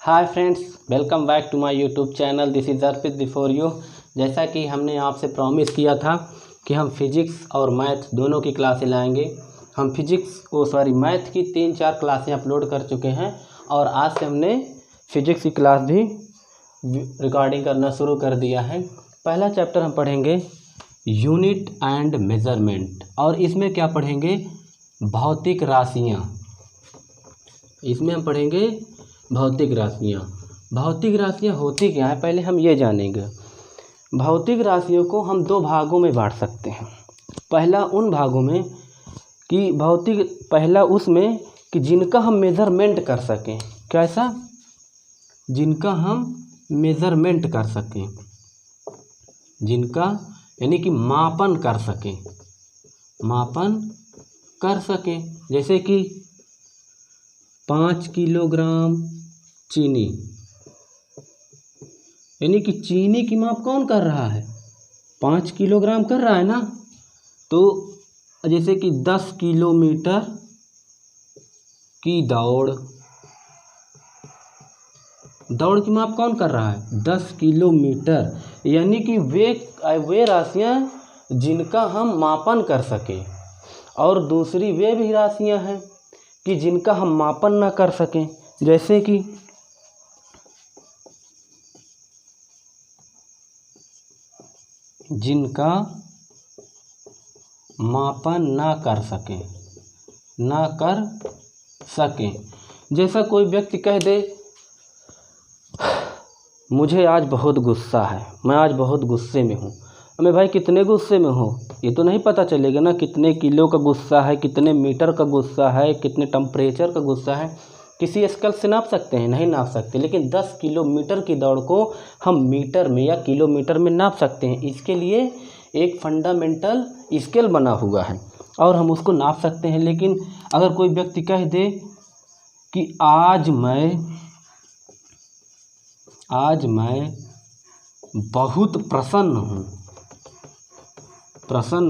Hi friends, welcome back to my YouTube channel. This is Arpit before you. जैसा कि हमने आपसे प्रॉमिस किया था कि हम फिजिक्स और मैथ दोनों की क्लासें लाएंगे। हम मैथ की 3-4 क्लासें अपलोड कर चुके हैं और आज से हमने फिजिक्स की क्लास भी रिकॉर्डिंग करना शुरू कर दिया है। पहला चैप्टर हम पढ़ेंगे यूनिट एंड मेज़रमेंट, और इसमें क्या पढ़ेंगे? भौतिक राशियाँ। इसमें हम पढ़ेंगे भौतिक राशियाँ। भौतिक राशियाँ होती क्या है, पहले हम ये जानेंगे। भौतिक राशियों को हम 2 भागों में बांट सकते हैं। पहला उन भागों में उसमें कि जिनका हम मेज़रमेंट कर सकें। कैसा? जिनका हम मेज़रमेंट कर सकें, जिनका यानी कि मापन कर सकें। जैसे कि 5 किलोग्राम चीनी, यानी कि चीनी की माप कौन कर रहा है? 5 किलोग्राम कर रहा है ना। तो जैसे कि 10 किलोमीटर की दौड़ की माप कौन कर रहा है? 10 किलोमीटर। यानी कि वे राशियाँ जिनका हम मापन कर सकें, और दूसरी वे भी राशियाँ हैं कि जिनका हम मापन ना कर सकें। जैसे कि जिनका मापन ना कर सकें। जैसा कोई व्यक्ति कह दे, मुझे आज बहुत गुस्सा है, मैं आज बहुत गुस्से में हूँ। हमें भाई कितने गुस्से में हो ये तो नहीं पता चलेगा ना। कितने किलो का गुस्सा है, कितने मीटर का गुस्सा है, कितने टेम्परेचर का गुस्सा है, किसी स्केल से नाप सकते हैं? नहीं नाप सकते। लेकिन 10 किलोमीटर की दौड़ को हम मीटर में या किलोमीटर में नाप सकते हैं। इसके लिए एक फंडामेंटल स्केल बना हुआ है और हम उसको नाप सकते हैं। लेकिन अगर कोई व्यक्ति कह दे कि आज मैं बहुत प्रसन्न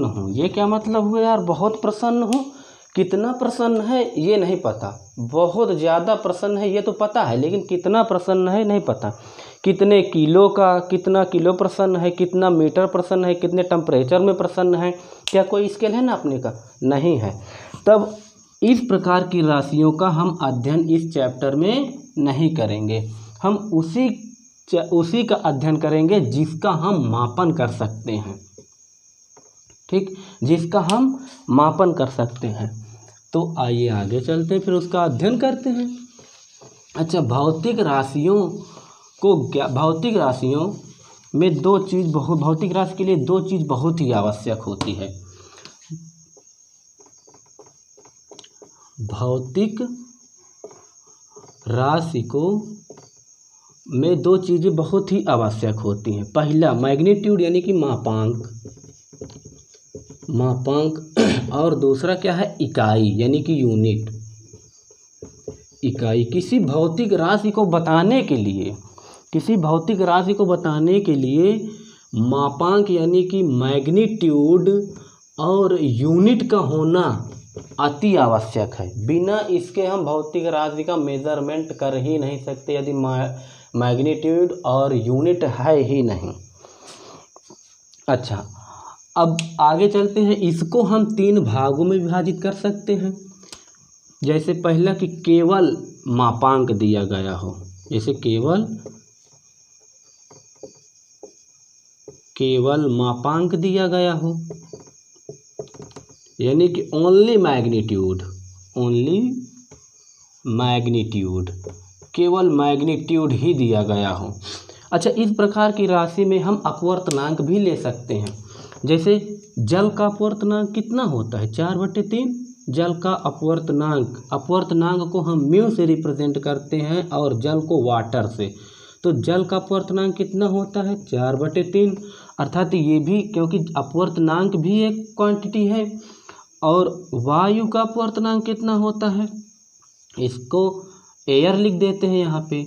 हूँ, ये क्या मतलब हुआ यार? बहुत प्रसन्न हूँ, कितना प्रसन्न है ये नहीं पता। बहुत ज़्यादा प्रसन्न है ये तो पता है, लेकिन कितना प्रसन्न है नहीं पता। कितने किलो का, कितना किलो प्रसन्न है, कितना मीटर प्रसन्न है, कितने टेम्परेचर में प्रसन्न है, क्या कोई स्केल है नापने का? नहीं है। तब इस प्रकार की राशियों का हम अध्ययन इस चैप्टर में नहीं करेंगे। हम उसी का अध्ययन करेंगे जिसका हम मापन कर सकते हैं। ठीक, जिसका हम मापन कर सकते हैं। तो आइए आगे चलते हैं, फिर उसका अध्ययन करते हैं। अच्छा, भौतिक राशियों में भौतिक राशि के लिए 2 चीज़ बहुत ही आवश्यक होती है। भौतिक राशि में 2 चीज़ें बहुत ही आवश्यक होती हैं। पहला मैग्नीट्यूड यानी कि मापांक, और दूसरा क्या है? इकाई यानी कि यूनिट। इकाई किसी भौतिक राशि को बताने के लिए मापांक यानी कि मैग्नीट्यूड और यूनिट का होना अति आवश्यक है। बिना इसके हम भौतिक राशि का मेज़रमेंट कर ही नहीं सकते, यदि मैग्नीट्यूड और यूनिट है ही नहीं। अच्छा, अब आगे चलते हैं। इसको हम 3 भागों में विभाजित कर सकते हैं। जैसे पहला कि केवल मापांक दिया गया हो, जैसे केवल मापांक दिया गया हो, यानी कि ओनली मैग्नीट्यूड, केवल मैग्नीट्यूड ही दिया गया हो। अच्छा, इस प्रकार की राशि में हम अपवर्तनांक भी ले सकते हैं। जैसे जल का अपवर्तनांक कितना होता है? 4/3। जल का अपवर्तनांक को हम म्यू से रिप्रेजेंट करते हैं और जल को वाटर से। तो जल का अपवर्तनांक कितना होता है? 4/3। अर्थात ये भी, क्योंकि अपवर्तनांक भी एक क्वांटिटी है। और वायु का अपवर्तनांक कितना होता है? इसको एयर लिख देते हैं यहाँ पे,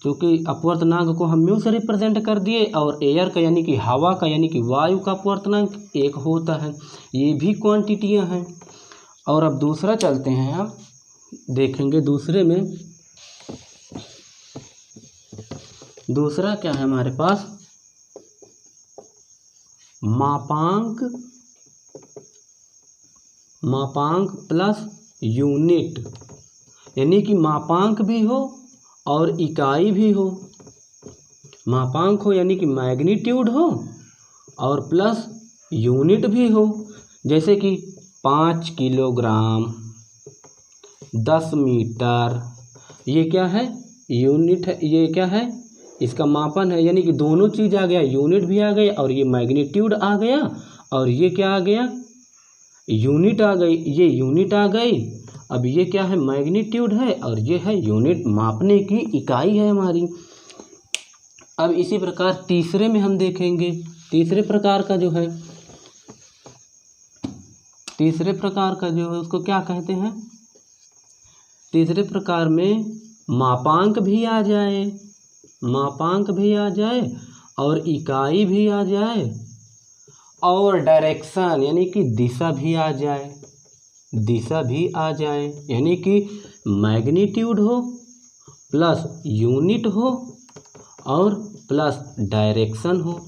क्योंकि अपवर्तनांक को हम म्यू से रिप्रेजेंट कर दिए, और एयर का यानी कि हवा का यानी कि वायु का अपवर्तनांक 1 होता है। ये भी क्वांटिटियाँ हैं। और अब दूसरा चलते हैं, आप देखेंगे दूसरे में दूसरा क्या है हमारे पास, मापांक, मापांक प्लस यूनिट, यानी कि मापांक भी हो और इकाई भी हो। मापांक हो यानी कि मैग्नीट्यूड हो और प्लस यूनिट भी हो। जैसे कि 5 किलोग्राम, 10 मीटर, ये क्या है, यूनिट है, ये क्या है, इसका मापन है, यानी कि दोनों चीज़ आ गया, यूनिट भी आ गई और ये मैग्नीट्यूड आ गया, और ये क्या आ गया, यूनिट आ गई, ये यूनिट आ गई। अब ये क्या है, मैग्नीट्यूड है और ये है यूनिट, मापने की इकाई है हमारी। अब इसी प्रकार तीसरे में हम देखेंगे, तीसरे प्रकार का जो है, तीसरे प्रकार का जो है उसको क्या कहते हैं, तीसरे प्रकार में मापांक भी आ जाए, मापांक भी आ जाए और इकाई भी आ जाए और डायरेक्शन यानी कि दिशा भी आ जाए, दिशा भी आ जाए, यानी कि मैग्नीट्यूड हो प्लस यूनिट हो और प्लस डायरेक्शन हो,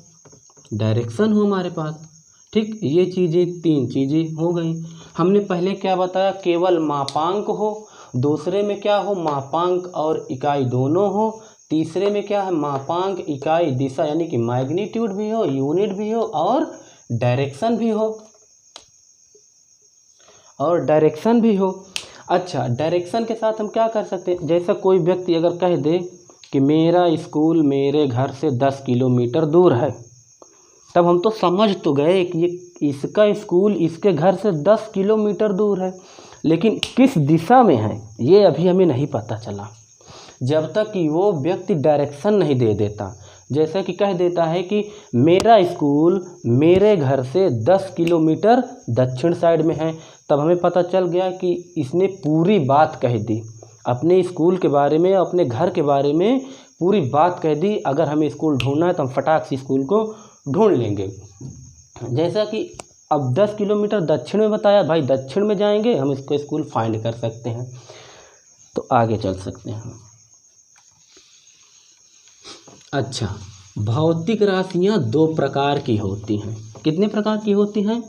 डायरेक्शन हो हमारे पास। ठीक, ये चीज़ें, 3 चीज़ें हो गई। हमने पहले क्या बताया, केवल मापांक हो, दूसरे में क्या हो, मापांक और इकाई दोनों हो, तीसरे में क्या है, मापांक, इकाई, दिशा, यानी कि मैग्नीट्यूड भी हो, यूनिट भी हो और डायरेक्शन भी हो, और डायरेक्शन भी हो। अच्छा, डायरेक्शन के साथ हम क्या कर सकते हैं, जैसा कोई व्यक्ति अगर कह दे कि मेरा स्कूल मेरे घर से 10 किलोमीटर दूर है, तब हम तो समझ तो गए कि ये इसका स्कूल इसके घर से 10 किलोमीटर दूर है, लेकिन किस दिशा में है ये अभी हमें नहीं पता चला, जब तक कि वो व्यक्ति डायरेक्शन नहीं दे देता। जैसा कि कह देता है कि मेरा स्कूल मेरे घर से 10 किलोमीटर दक्षिण साइड में है, तब हमें पता चल गया कि इसने पूरी बात कह दी, अपने स्कूल के बारे में, अपने घर के बारे में पूरी बात कह दी। अगर हमें स्कूल ढूंढना है तो हम फटाक से स्कूल को ढूंढ लेंगे। जैसा कि अब 10 किलोमीटर दक्षिण में बताया, भाई दक्षिण में जाएंगे हम इसको स्कूल फाइंड कर सकते हैं। तो आगे चल सकते हैं। अच्छा, भौतिक राशियां 2 प्रकार की होती हैं। कितने प्रकार की होती हैं?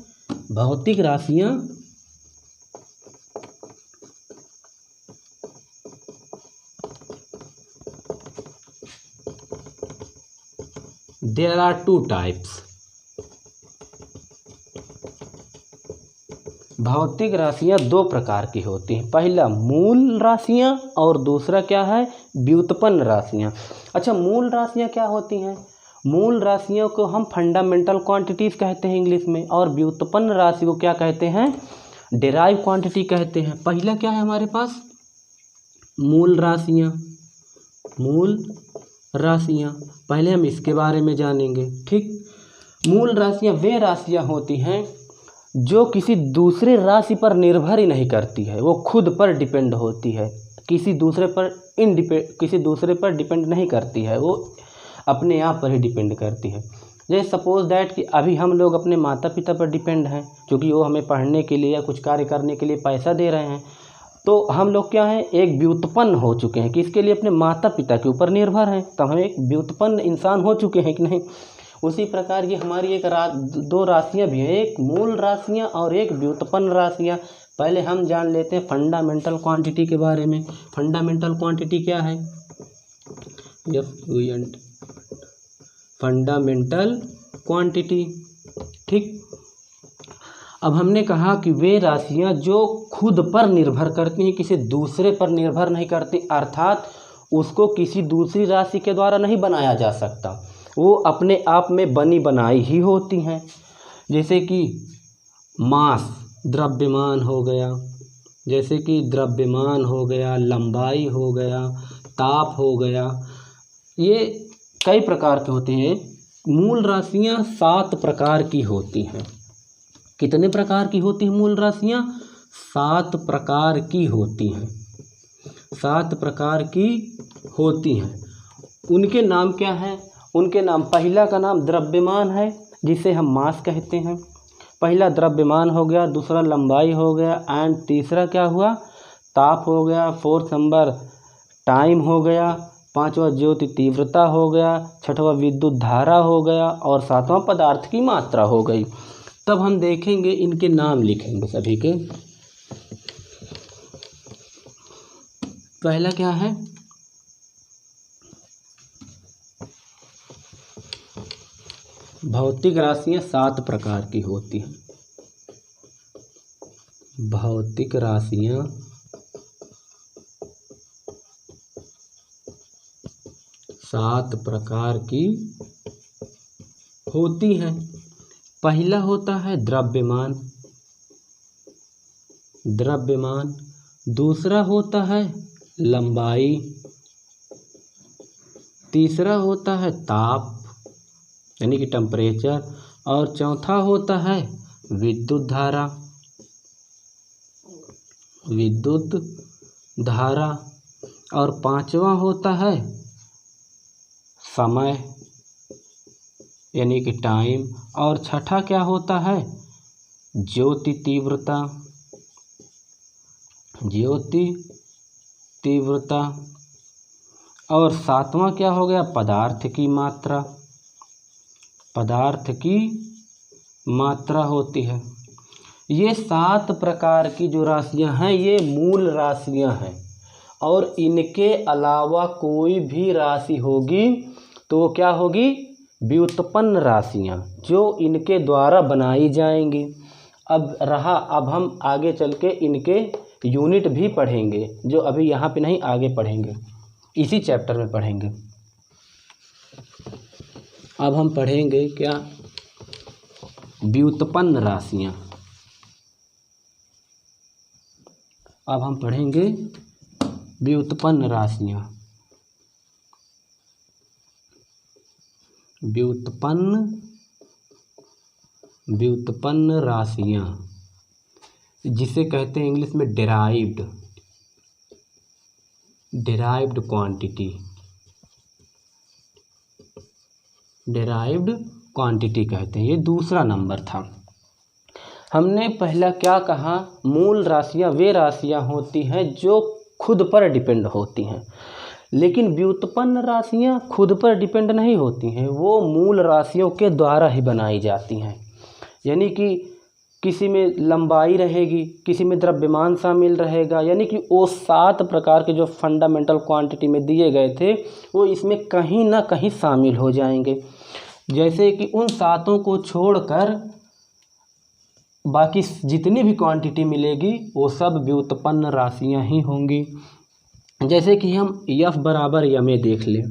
भौतिक राशियां देयर आर 2 टाइप्स। भौतिक राशियां 2 प्रकार की होती हैं। पहला मूल राशियां और दूसरा क्या है, व्युत्पन्न राशियां। अच्छा, मूल राशियां क्या होती हैं? मूल राशियों को हम फंडामेंटल क्वांटिटीज कहते हैं इंग्लिश में, और व्युत्पन्न राशि को क्या कहते हैं, डेराइव क्वांटिटी कहते हैं। पहला क्या है हमारे पास, मूल राशियां। मूल राशियां, पहले हम इसके बारे में जानेंगे। ठीक, मूल राशियां वे राशियां होती हैं जो किसी दूसरे राशि पर निर्भर ही नहीं करती है, वो खुद पर डिपेंड होती है, किसी दूसरे पर डिपेंड नहीं करती है, वो अपने आप पर ही डिपेंड करती है। जैसे सपोज दैट कि अभी हम लोग अपने माता पिता पर डिपेंड हैं, क्योंकि वो हमें पढ़ने के लिए या कुछ कार्य करने के लिए पैसा दे रहे हैं, तो हम लोग क्या हैं, एक व्युत्पन्न हो चुके हैं, किसके लिए, अपने माता पिता के ऊपर निर्भर हैं, तो हम एक व्युत्पन्न इंसान हो चुके हैं कि नहीं। उसी प्रकार ये हमारी एक 2 राशियाँ भी हैं, एक मूल राशियाँ और एक व्युत्पन्न राशियाँ। पहले हम जान लेते हैं फंडामेंटल क्वांटिटी के बारे में। फंडामेंटल क्वांटिटी क्या है, फंडामेंटल क्वांटिटी। ठीक, अब हमने कहा कि वे राशियां जो खुद पर निर्भर करती हैं, किसी दूसरे पर निर्भर नहीं करती, अर्थात उसको किसी दूसरी राशि के द्वारा नहीं बनाया जा सकता, वो अपने आप में बनी बनाई ही होती हैं। जैसे कि मास, द्रव्यमान हो गया, जैसे कि द्रव्यमान हो गया, लंबाई हो गया, ताप हो गया, ये कई प्रकार के होते हैं। मूल राशियां 7 प्रकार की होती हैं। कितने प्रकार की होती हैं मूल राशियां? 7 प्रकार की होती हैं। 7 प्रकार की होती हैं। उनके नाम क्या हैं? उनके नाम, पहला का नाम द्रव्यमान है, जिसे हम मास कहते हैं। पहला द्रव्यमान हो गया, दूसरा लंबाई हो गया, एंड तीसरा क्या हुआ, ताप हो गया। 4th नंबर टाइम हो गया, 5वां ज्योति तीव्रता हो गया, 6वां विद्युत धारा हो गया और 7वां पदार्थ की मात्रा हो गई। तब हम देखेंगे, इनके नाम लिखेंगे सभी के। पहला क्या है, भौतिक राशियां 7 प्रकार की होती हैं। भौतिक राशियां 7 प्रकार की होती हैं। पहला होता है द्रव्यमान, द्रव्यमान। दूसरा होता है लंबाई। तीसरा होता है ताप यानी कि टेम्परेचर। और चौथा होता है विद्युत धारा, विद्युत धारा। और 5वां होता है समय यानी कि टाइम। और 6ठा क्या होता है, ज्योति तीव्रता, ज्योति तीव्रता। और 7वां क्या हो गया, पदार्थ की मात्रा, पदार्थ की मात्रा होती है। ये 7 प्रकार की जो राशियां हैं ये मूल राशियां हैं, और इनके अलावा कोई भी राशि होगी तो वो क्या होगी, व्युत्पन्न राशियां, जो इनके द्वारा बनाई जाएंगी। अब हम आगे चल के इनके यूनिट भी पढ़ेंगे, जो अभी यहाँ पे नहीं, आगे पढ़ेंगे, इसी चैप्टर में पढ़ेंगे। अब हम पढ़ेंगे क्या, व्युत्पन्न राशियां। अब हम पढ़ेंगे व्युत्पन्न राशियां। व्युत्पन्न राशियां जिसे कहते हैं इंग्लिश में डेराइव्ड क्वांटिटी, डेराइव्ड क्वांटिटी कहते हैं। ये दूसरा नंबर था। हमने पहला क्या कहा, मूल राशियां वे राशियां होती हैं जो खुद पर डिपेंड होती हैं, लेकिन व्युत्पन्न राशियां खुद पर डिपेंड नहीं होती हैं, वो मूल राशियों के द्वारा ही बनाई जाती हैं। यानी कि किसी में लंबाई रहेगी, किसी में द्रव्यमान शामिल रहेगा, यानी कि वो 7 प्रकार के जो फंडामेंटल क्वांटिटी में दिए गए थे वो इसमें कहीं ना कहीं शामिल हो जाएंगे। जैसे कि उन 7 को छोड़कर बाकी जितनी भी क्वांटिटी मिलेगी वो सब व्युत्पन्न राशियां ही होंगी। जैसे कि हम F बराबर यमे देख लें।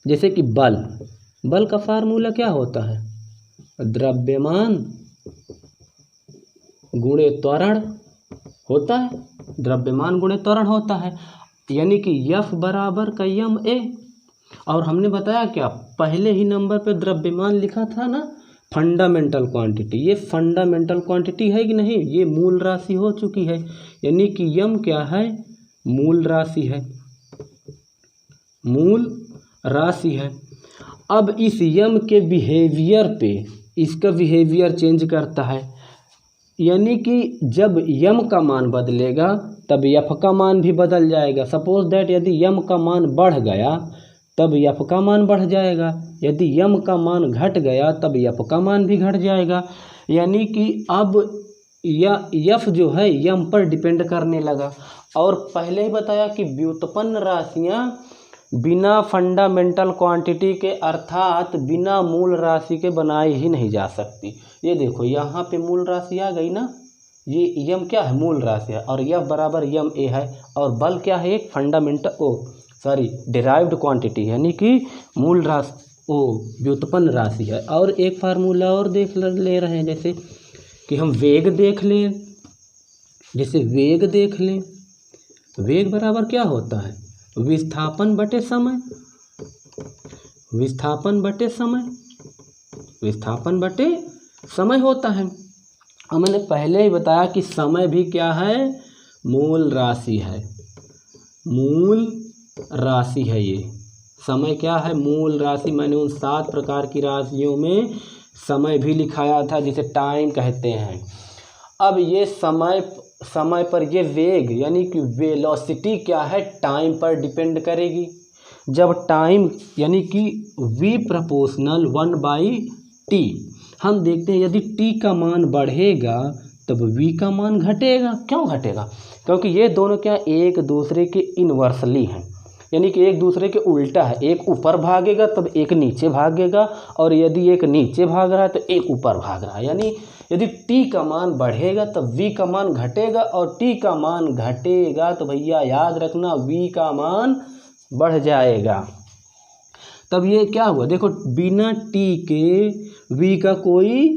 जैसे कि बल का फार्मूला क्या होता है, द्रव्यमान गुणे त्वरण होता है, द्रव्यमान गुणे त्वरण होता है। यानी कि F बराबर का ma। और हमने बताया क्या, पहले ही नंबर पे द्रव्यमान लिखा था ना, फंडामेंटल क्वांटिटी। ये फंडामेंटल क्वांटिटी है कि नहीं, ये मूल राशि हो चुकी है। यानी कि यम क्या है, मूल राशि है, मूल राशि है। अब इस यम के बिहेवियर पे इसका बिहेवियर चेंज करता है। यानी कि जब यम का मान बदलेगा तब यफ का मान भी बदल जाएगा। सपोज दैट यदि यम का मान बढ़ गया तब यफ का मान बढ़ जाएगा, यदि यम का मान घट गया तब यफ का मान भी घट जाएगा। यानी कि अब यफ जो है यम पर डिपेंड करने लगा। और पहले ही बताया कि व्युत्पन्न राशियां बिना फंडामेंटल क्वांटिटी के अर्थात बिना मूल राशि के बनाई ही नहीं जा सकती। ये देखो यहाँ पे मूल राशि आ गई ना, ये यम क्या है, मूल राशि है, और यफ बराबर यम ए है। और बल क्या है, एक डिराइव्ड क्वांटिटी यानी कि मूल राशि व्युत्पन्न राशि है। और एक फार्मूला और देख ले रहे हैं, जैसे कि हम वेग देख लें। जैसे वेग देख लें, वेग बराबर क्या होता है, विस्थापन बटे समय, विस्थापन बटे समय, विस्थापन बटे समय होता है। और मैंने पहले ही बताया कि समय भी क्या है, मूल राशि है, मूल राशि है। ये समय क्या है, मूल राशि। मैंने उन 7 प्रकार की राशियों में समय भी लिखाया था, जिसे टाइम कहते हैं। अब ये समय पर ये वेग यानी कि वेलोसिटी क्या है, टाइम पर डिपेंड करेगी। जब टाइम यानी कि v प्रोपोर्शनल 1/t, हम देखते हैं यदि t का मान बढ़ेगा तब v का मान घटेगा। क्यों घटेगा? क्योंकि ये दोनों क्या एक दूसरे के इन्वर्सली हैं, यानी कि एक दूसरे के उल्टा है। एक ऊपर भागेगा तब एक नीचे भागेगा, और यदि एक नीचे भाग रहा है तो एक ऊपर भाग रहा है। यानी यदि t का मान बढ़ेगा तब v का मान घटेगा, और t का मान घटेगा तो भैया याद रखना v का मान बढ़ जाएगा। तब ये क्या हुआ, देखो बिना t के v का कोई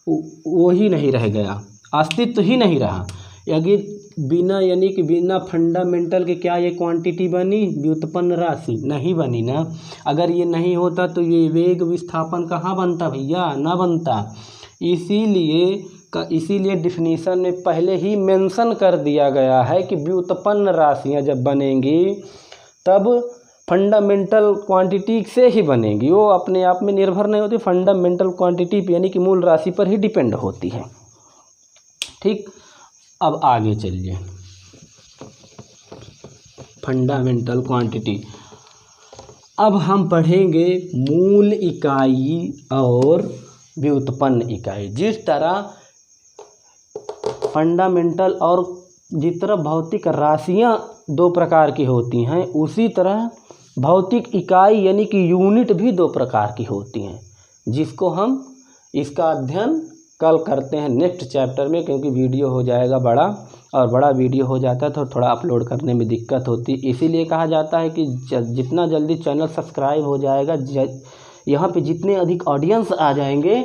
वो ही नहीं रह गया, अस्तित्व ही नहीं रहा। यदि बिना यानी कि बिना फंडामेंटल के क्या ये क्वांटिटी बनी, व्युत्पन्न राशि? नहीं बनी ना। अगर ये नहीं होता तो ये वेग विस्थापन कहाँ बनता भैया? ना बनता। इसीलिए डिफिनीशन में पहले ही मेंशन कर दिया गया है कि व्युत्पन्न राशियाँ जब बनेंगी तब फंडामेंटल क्वांटिटी से ही बनेगी, वो अपने आप में निर्भर नहीं होती, फंडामेंटल क्वांटिटी यानी कि मूल राशि पर ही डिपेंड होती है। ठीक, अब आगे चलिए। फंडामेंटल क्वांटिटी, अब हम पढ़ेंगे मूल इकाई और व्युत्पन्न इकाई। जिस तरह फंडामेंटल और जिस तरह भौतिक राशियां दो प्रकार की होती हैं, उसी तरह भौतिक इकाई यानी कि यूनिट भी दो प्रकार की होती हैं, जिसको हम इसका अध्ययन कल करते हैं नेक्स्ट चैप्टर में, क्योंकि वीडियो हो जाएगा बड़ा, और बड़ा वीडियो हो जाता है तो थोड़ा अपलोड करने में दिक्कत होती है। इसीलिए कहा जाता है कि जितना जल्दी चैनल सब्सक्राइब हो जाएगा, यहाँ पे जितने अधिक ऑडियंस आ जाएंगे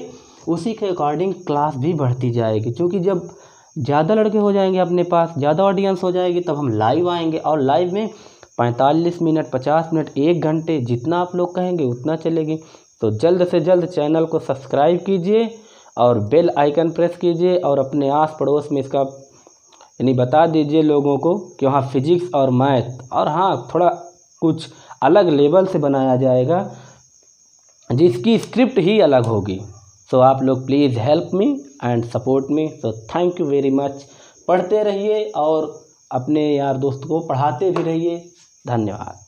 उसी के अकॉर्डिंग क्लास भी बढ़ती जाएगी। क्योंकि जब ज़्यादा लड़के हो जाएंगे अपने पास, ज़्यादा ऑडियंस हो जाएगी, तब हम लाइव आएंगे, और लाइव में 45 मिनट 50 मिनट 1 घंटे जितना आप लोग कहेंगे उतना चलेगी। तो जल्द से जल्द चैनल को सब्सक्राइब कीजिए और बेल आइकन प्रेस कीजिए, और अपने आस पड़ोस में इसका यानी बता दीजिए लोगों को कि वहाँ फिजिक्स और मैथ, और हाँ थोड़ा कुछ अलग लेवल से बनाया जाएगा जिसकी स्क्रिप्ट ही अलग होगी। सो आप लोग please help me and support me. So thank you very much. पढ़ते रहिए और अपने यार दोस्त को पढ़ाते भी रहिए। धन्यवाद।